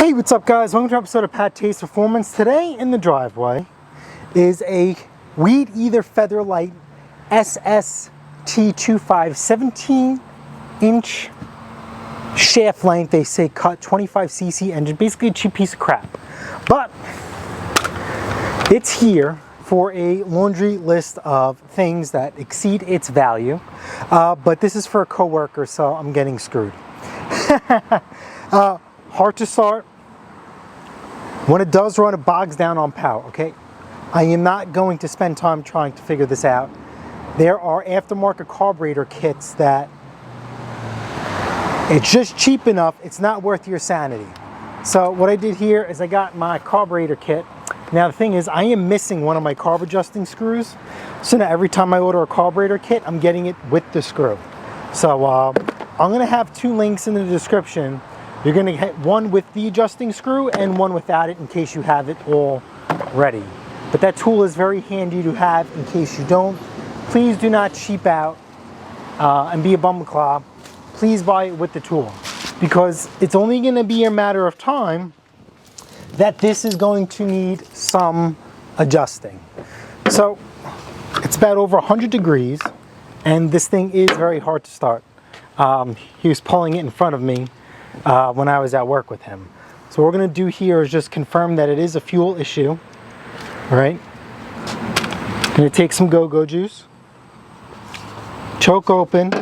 Hey, what's up guys? Welcome to an episode of PATTAY'S Performance. Today in the driveway is a Weedeater Featherlight SST25 17-inch shaft length. They say cut 25cc engine, basically a cheap piece of crap. But it's here for a laundry list of things that exceed its value. But this is for a coworker, so I'm getting screwed. Hard to start. When it does run, it bogs down on power, okay? I am not going to spend time trying to figure this out. There are aftermarket carburetor kits that it's just cheap enough, it's not worth your sanity. So what I did here is I got my carburetor kit. Now the thing is, I am missing one of my carb adjusting screws. So now every time I order a carburetor kit, I'm getting it with the screw. So I'm gonna have two links in the description. You're gonna get one with the adjusting screw and one without it in case you have it all ready. But that tool is very handy to have in case you don't. Please do not cheap out and be a bumclaw. Please buy it with the tool, because it's only gonna be a matter of time that this is going to need some adjusting. So it's about over 100 degrees and this thing is very hard to start. He was pulling it in front of me when I was at work with him. So what we're going to do here is just confirm that it is a fuel issue. All right. Going to take some go-go juice, choke open,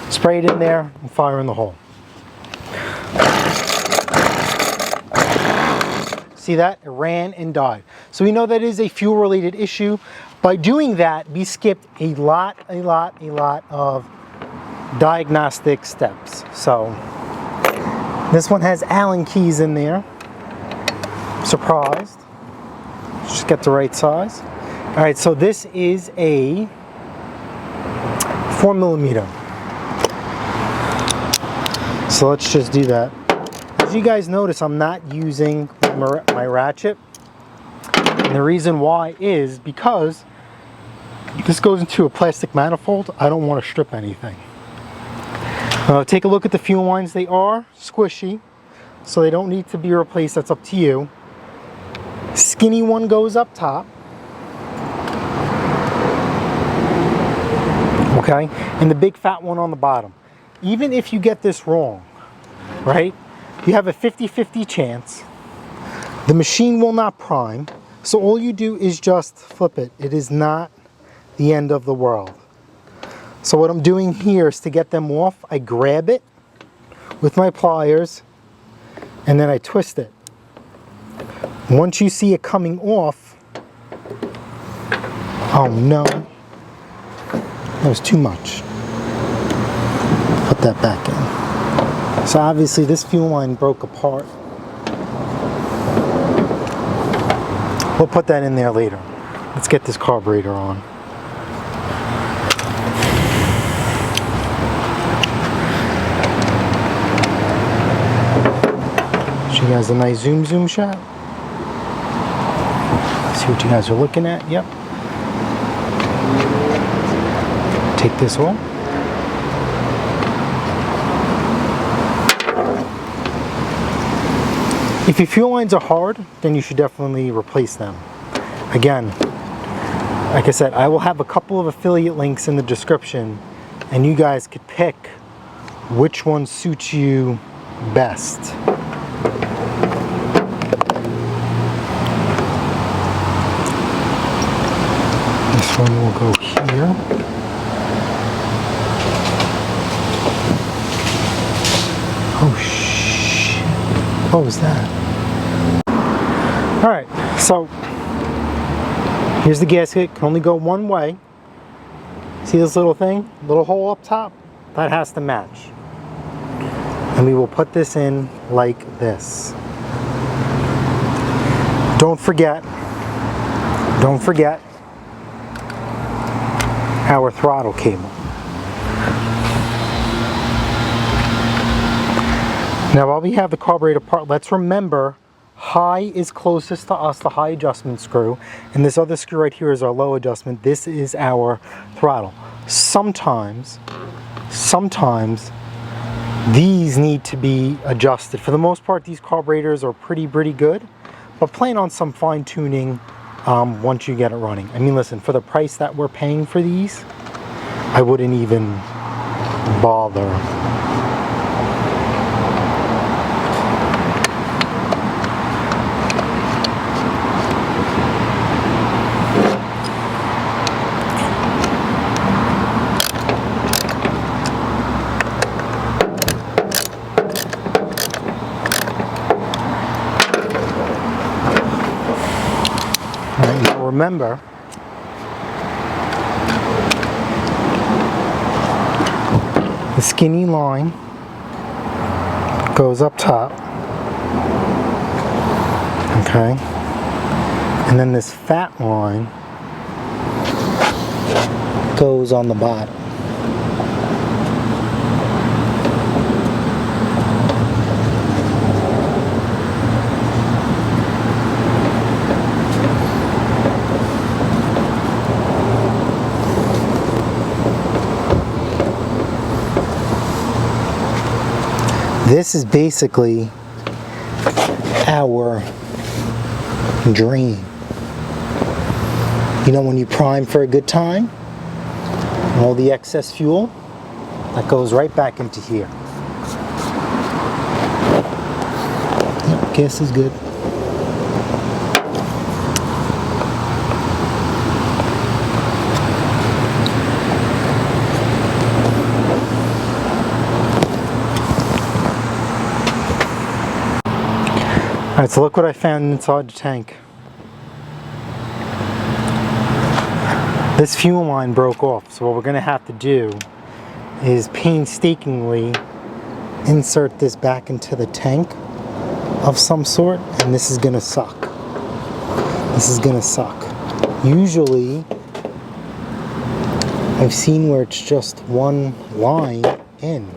spray it in there, and fire in the hole. See that? It ran and died. So we know that is a fuel-related issue. By doing that, we skipped a lot of diagnostic steps. So this one has Allen keys in there. Surprised. Just get the right size. All right, so this is a 4mm. So let's just do that. As you guys notice, I'm not using my ratchet. And the reason why is because this goes into a plastic manifold. I don't want to strip anything. Take a look at the fuel lines. They are squishy, so they don't need to be replaced. That's up to you. Skinny one goes up top. Okay, and the big fat one on the bottom. Even if you get this wrong, right, you have a 50-50 chance. The machine will not prime, so all you do is just flip it. It is not the end of the world. So what I'm doing here is to get them off, I grab it with my pliers and then I twist it. Once you see it coming off, oh no, that was too much. Put that back in. So obviously this fuel line broke apart. We'll put that in there later. Let's get this carburetor on. Show you guys a nice zoom shot. See what you guys are looking at. Yep. Take this off. If your fuel lines are hard, then you should definitely replace them. Again, like I said, I will have a couple of affiliate links in the description and you guys could pick which one suits you best. This one will go here. Oh shit. What was that? Alright, so here's the gasket. Can only go one way. See this little thing? Little hole up top? That has to match. And we will put this in like this. Don't forget our throttle cable. Now while we have the carburetor part, let's remember high is closest to us, the high adjustment screw, and this other screw right here is our low adjustment. This is our throttle. Sometimes These need to be adjusted. For the most part, these carburetors are pretty good, but plan on some fine tuning once you get it running. I mean, listen, for the price that we're paying for these, I wouldn't even bother. Remember, the skinny line goes up top, okay, and then this fat line goes on the bottom. This is basically our dream. You know, when you prime for a good time, all the excess fuel, that goes right back into here. Yep, gas is good. Alright, so look what I found inside the tank. This fuel line broke off, so what we're going to have to do is painstakingly insert this back into the tank of some sort, and this is going to suck. This is going to suck. Usually, I've seen where it's just one line in.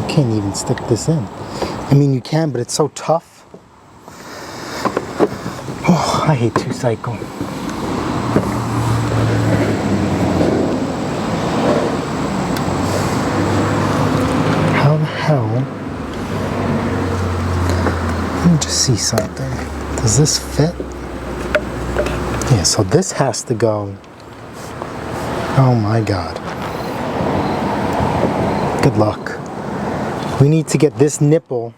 Can't even stick this in. I mean, you can, but it's so tough. Oh, I hate 2-cycle. How the hell? Let me just see something. Does this fit? Yeah, so this has to go. Oh my God. Good luck. We need to get this nipple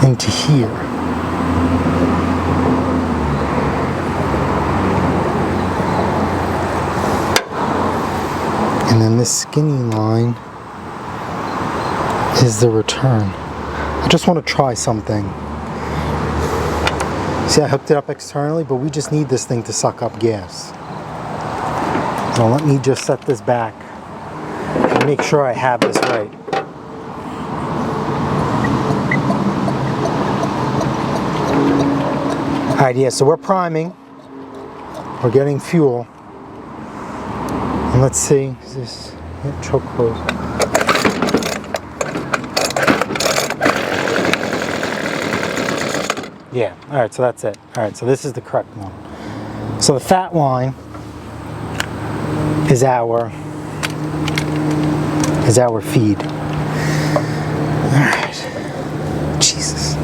into here. And then this skinny line is the return. I just want to try something. See, I hooked it up externally, but we just need this thing to suck up gas. So let me just set this back. Make sure I have this right. Alright, yeah, so we're priming. We're getting fuel. And let's see, is this choke close? Yeah, alright, so that's it. Alright, so this is the correct one. So the fat line is our feed. Alright. Jesus.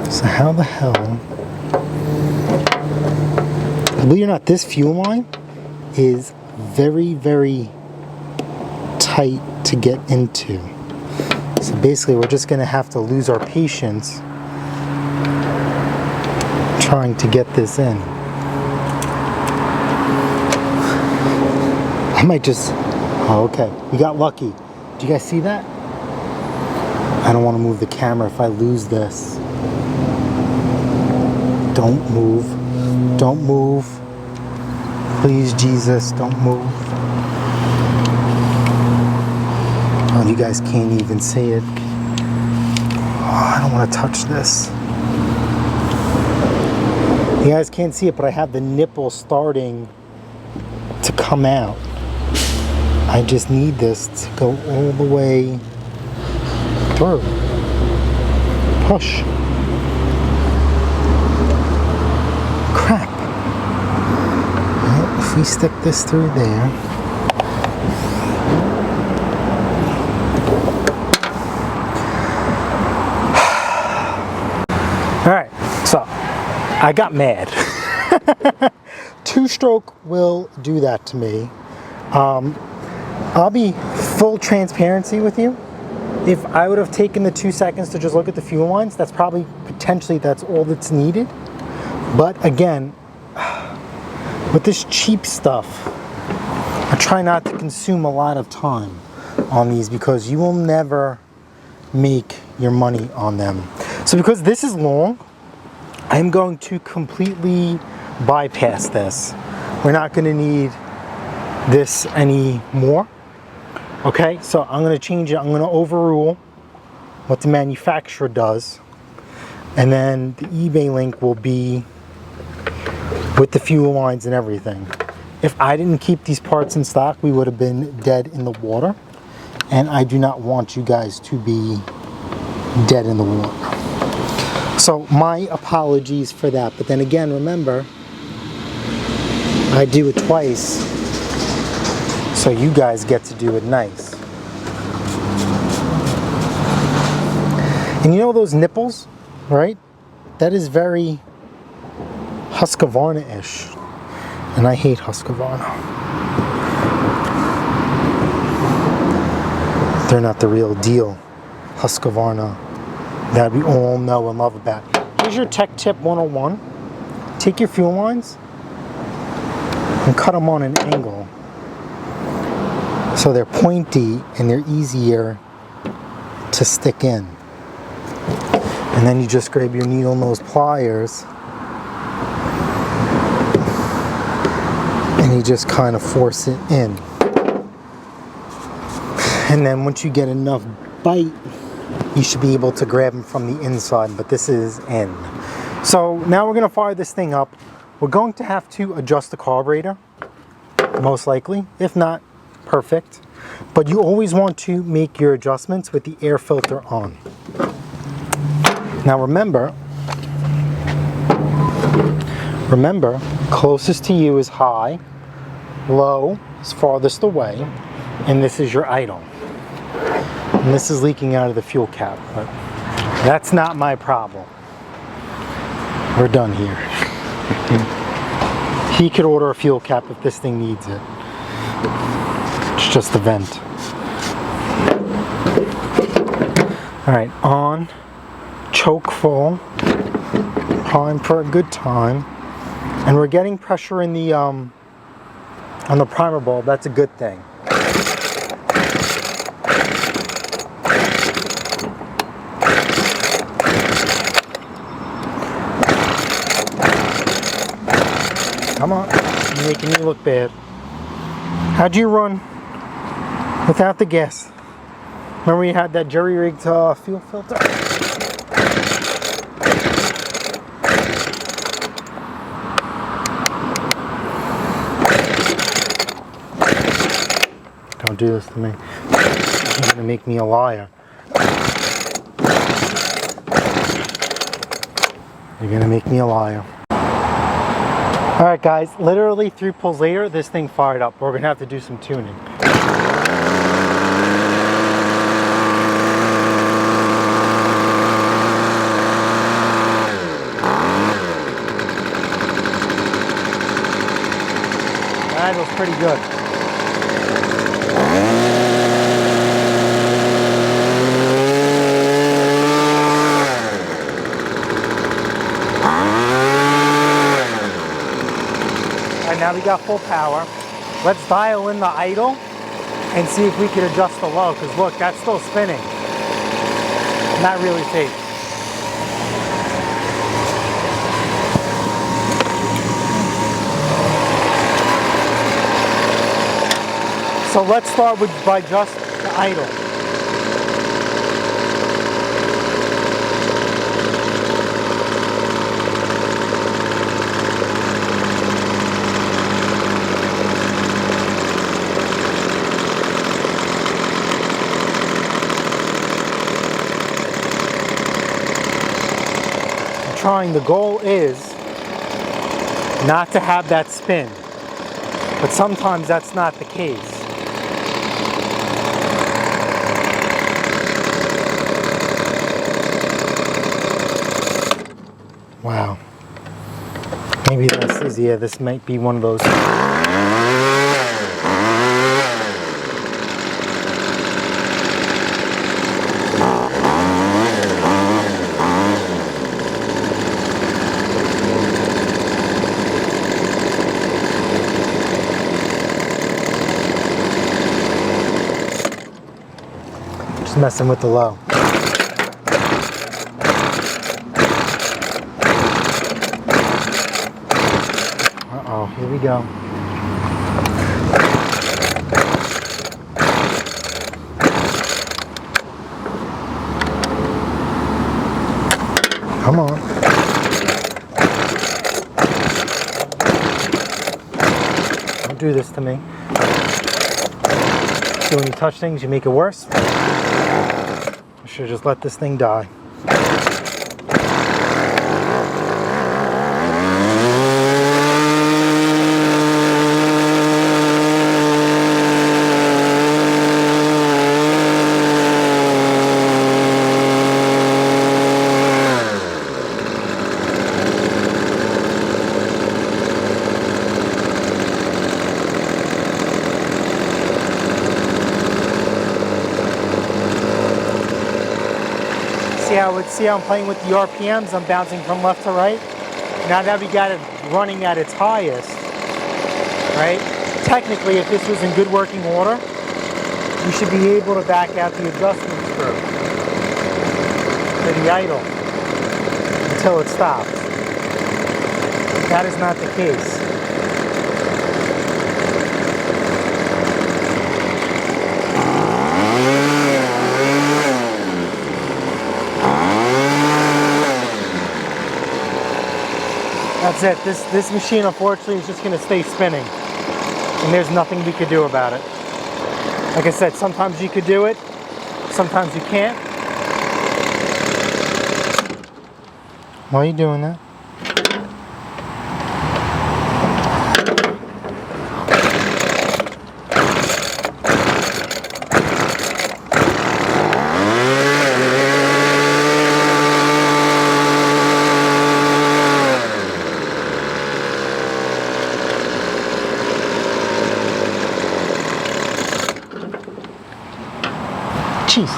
So how the hell, believe it or not, this fuel line is very tight to get into. So basically we're just going to have to lose our patience trying to get this in. I might just... Oh, okay. We got lucky. Do you guys see that? I don't want to move the camera if I lose this. Don't move. Don't move. Please, Jesus, don't move. Oh, you guys can't even see it. Oh, I don't want to touch this. You guys can't see it, but I have the nipple starting to come out. I just need this to go all the way through. Push. Crap. Well, if we stick this through there. Alright, so I got mad. Two-stroke will do that to me. I'll be full transparency with you. If I would have taken the 2 seconds to just look at the fuel lines, that's probably potentially that's all that's needed. But again, with this cheap stuff, I try not to consume a lot of time on these because you will never make your money on them. So because this is long, I'm going to completely bypass this. We're not going to need this anymore. Okay, so I'm going to change it. I'm going to overrule what the manufacturer does, and then the eBay link will be with the fuel lines and everything. If I didn't keep these parts in stock, we would have been dead in the water, and I do not want you guys to be dead in the water. So my apologies for that, but then again, remember, I do it twice, so you guys get to do it nice. And you know those nipples, right? That is very Husqvarna-ish. And I hate Husqvarna. They're not the real deal Husqvarna that we all know and love about. Here's your tech tip 101. Take your fuel lines and cut them on an angle so they're pointy and they're easier to stick in. And then you just grab your needle nose pliers and you just kind of force it in. And then once you get enough bite, you should be able to grab them from the inside, but this is in. So now we're going to fire this thing up. We're going to have to adjust the carburetor, most likely, if not perfect. But you always want to make your adjustments with the air filter on. Now remember, closest to you is high, low is farthest away, and this is your idle. And this is leaking out of the fuel cap, but that's not my problem. We're done here. He could order a fuel cap if this thing needs it. It's just a vent. Alright, on, choke full, prime for a good time, and we're getting pressure in the on the primer bulb. That's a good thing. Come on, you're making me look bad. How'd you run without the gas? Remember you had that jerry-rigged fuel filter? Don't do this to me. You're gonna make me a liar. You're gonna make me a liar. Alright guys, literally 3 pulls later, this thing fired up. We're going to have to do some tuning. That was pretty good. Now we got full power. Let's dial in the idle and see if we can adjust the low, because look, that's still spinning. Not really safe. So let's start by just the idle. the goal is not to have that spin. But sometimes that's not the case. Wow. Maybe this is, yeah, this might be one of those. Just messing with the low. Uh-oh, here we go. Come on. Don't do this to me. So when you touch things, you make it worse. I should just let this thing die. See how I'm playing with the RPMs? I'm bouncing from left to right. Now that we got it running at its highest, right? Technically, if this was in good working order, you should be able to back out the adjustment screw to the idle until it stops. That is not the case. That's it. This machine, unfortunately, is just going to stay spinning. And there's nothing we could do about it. Like I said, sometimes you could do it, sometimes you can't. Why are you doing that? Jesus.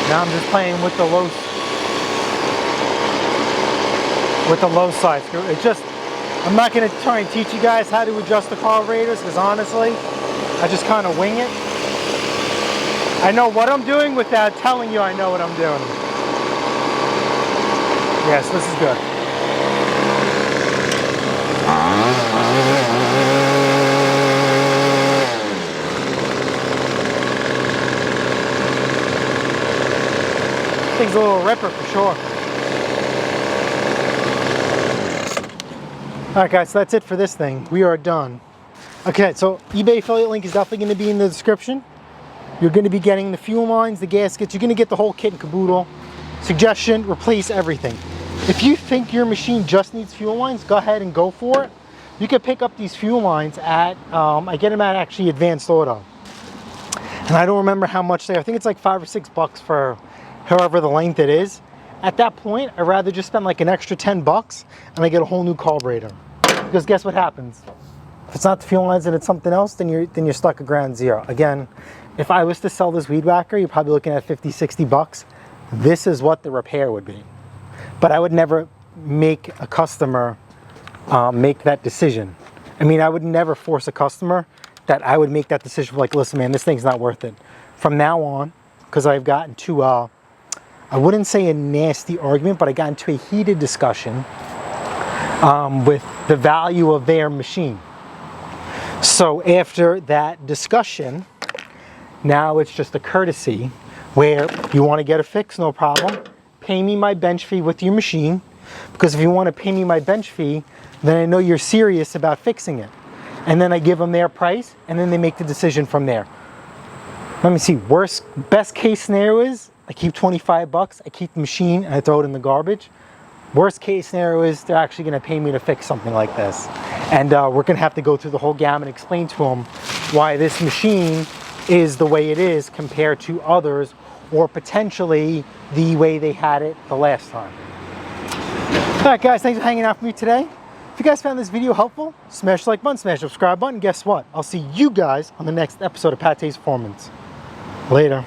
Now I'm just playing with the low side screw. It's just, I'm not going to try and teach you guys how to adjust the carburetors, because honestly, I just kind of wing it. I know what I'm doing without telling you I know what I'm doing. Yes, this is good. Thing's a little ripper for sure. Alright guys, so that's it for this thing. We are done. Okay, so eBay affiliate link is definitely going to be in the description. You're going to be getting the fuel lines, the gaskets. You're going to get the whole kit and caboodle. Suggestion, replace everything. If you think your machine just needs fuel lines, go ahead and go for it. You can pick up these fuel lines at, I get them at actually Advanced Auto. And I don't remember how much they are. I think it's like $5 or $6 for however the length it is. At that point, I'd rather just spend like an extra $10 and I get a whole new carburetor. Because guess what happens? If it's not the fuel lines and it's something else, then you're stuck at ground zero. Again, if I was to sell this weed whacker, you're probably looking at $50, $60. This is what the repair would be. But I would never make a customer make that decision. I mean, I would never force a customer that I would make that decision like, listen man, this thing's not worth it. From now on, because I've gotten to, I wouldn't say a nasty argument, but I got into a heated discussion with the value of their machine. So after that discussion, now it's just a courtesy where you want to get a fix, no problem. Pay me my bench fee with your machine, because if you want to pay me my bench fee, then I know you're serious about fixing it. And then I give them their price, and then they make the decision from there. Let me see, best case scenario is I keep 25 bucks, I keep the machine, and I throw it in the garbage. Worst case scenario is they're actually going to pay me to fix something like this. And we're going to have to go through the whole gamut and explain to them why this machine is the way it is compared to others, or potentially the way they had it the last time. Alright guys, thanks for hanging out with me today. If you guys found this video helpful, smash the like button, smash the subscribe button. Guess what? I'll see you guys on the next episode of Pattay's Performance. Later.